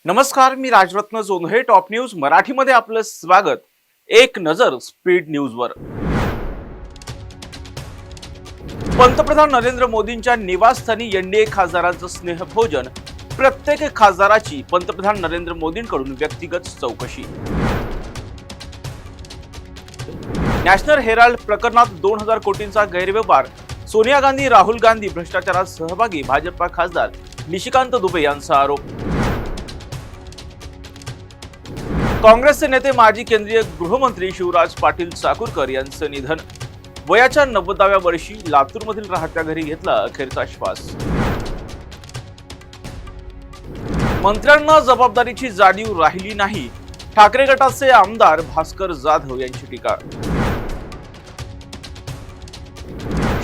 नमस्कार, मी Rajratna Jondhale. Top news मराठीमध्ये आपलं स्वागत. एक नजर स्पीड न्यूजवर. पंतप्रधान नरेंद्र मोदींच्या निवासस्थानी एनडीए खासदारांचं स्नेहभोजन. प्रत्येक खासदाराची पंतप्रधान नरेंद्र मोदींकडून व्यक्तिगत चौकशी. नॅशनल हेराल्ड प्रकरणात 2000 कोटींचा गैरव्यवहार. सोनिया गांधी, राहुल गांधी भ्रष्टाचारात सहभागी. भाजपा खासदार निशिकांत दुबे यांचा आरोप. काँग्रेसचे नेते माजी केंद्रीय गृहमंत्री शिवराज पाटील चाकूरकर यांचं निधन. वयाच्या 90व्या वर्षी लातूरमधील राहत्या घरी घेतला अखेरचा श्वास. मंत्र्यांना जबाबदारीची जाणीव राहिली नाही. ठाकरे गटाचे आमदार भास्कर जाधव यांची टीका.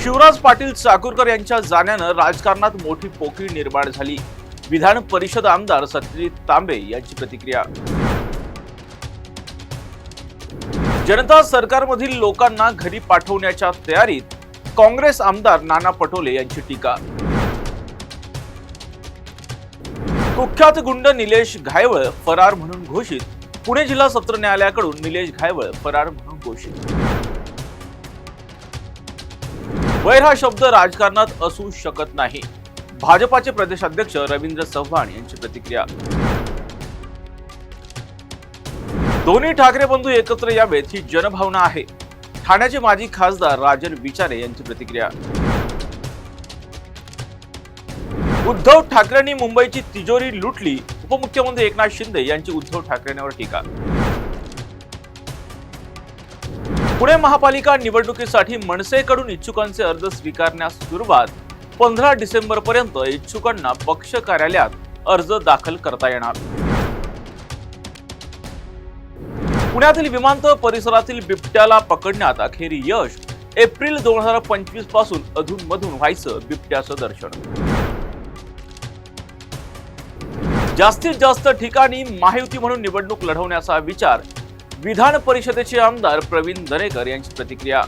शिवराज पाटील चाकूरकर यांच्या जाण्यानं राजकारणात मोठी पोकळी निर्माण झाली. विधान परिषद आमदार सत्यजित तांबे यांची प्रतिक्रिया. जनता सरकारमधील लोकांना घरी पाठवण्याच्या तयारीत. काँग्रेस आमदार नाना पटोले यांची टीका. कुख्यात गुंड निलेश घायवळ फरार म्हणून घोषित. पुणे जिल्हा सत्र न्यायालयाकडून निलेश घायवळ फरार म्हणून घोषित. वैर हा शब्द राजकारणात असू शकत नाही. भाजपाचे प्रदेशाध्यक्ष रवींद्र चव्हाण यांची प्रतिक्रिया. दोन्ही ठाकरे बंधू एकत्र यावेत ही जनभावना आहे. ठाण्याचे माजी खासदार राजन विचारे यांची प्रतिक्रिया. उद्धव ठाकरेंनी मुंबईची तिजोरी लुटली. उपमुख्यमंत्री एकनाथ शिंदे यांची उद्धव ठाकरेंवर टीका. पुणे महापालिका निवडणुकीसाठी मनसेकडून इच्छुकांचे अर्ज स्वीकारण्यास सुरुवात. 15 डिसेंबर पर्यंत इच्छुकांना पक्ष कार्यालयात अर्ज दाखल करता येणार. पुण्यातील विमानतळ परिसरातील बिबट्याला पकडण्यात अखेर यश. एप्रिल 2025 पासून अधूनमधून व्हायचं बिबट्याचं दर्शन. जास्तीत जास्त ठिकाणी महायुती म्हणून निवडणूक लढवण्याचा विचार. विधान परिषदेचे आमदार प्रवीण दरेकर यांची प्रतिक्रिया.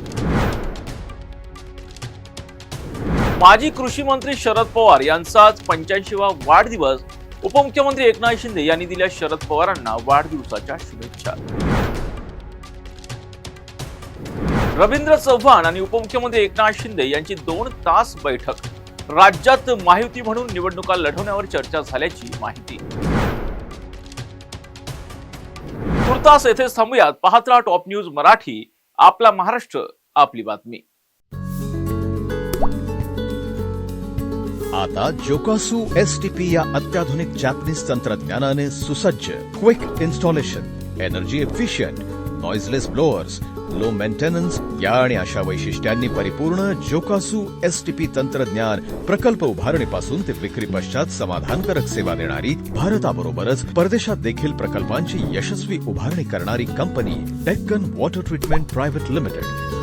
माजी कृषी मंत्री शरद पवार यांचा आज 85वा वाढदिवस. उपमुख्यमंत्री एकनाथ शिंदे यांनी दिल्या शरद पवारांना वाढदिवसाच्या शुभेच्छा. रवींद्र चव्हाण आणि उपमुख्यमंत्री एकनाथ शिंदे यांची 2 तास बैठक. राज्यात महायुती म्हणून निवडणुका लढवण्यावर चर्चा झाल्याची माहिती. तुर्तास येथे थांबूयात. पाहत रहा टॉप न्यूज मराठी. आपला महाराष्ट्र, आपली बातमी. आता जोकासू STP या अत्याधुनिक जॅपनीज तंत्रज्ञानाने सुसज्ज, quick installation, energy efficient, noiseless blowers, low maintenance या आणि अशा वैशिष्ट्यांनी परिपूर्ण जोकासू STP तंत्रज्ञान प्रकल्प उभारणीपासून ते विक्री पश्चात समाधानकारक सेवा देणारी, भारताबरोबरच परदेशात देखील प्रकल्पांची यशस्वी उभारणी करणारी company Deccan water treatment private limited.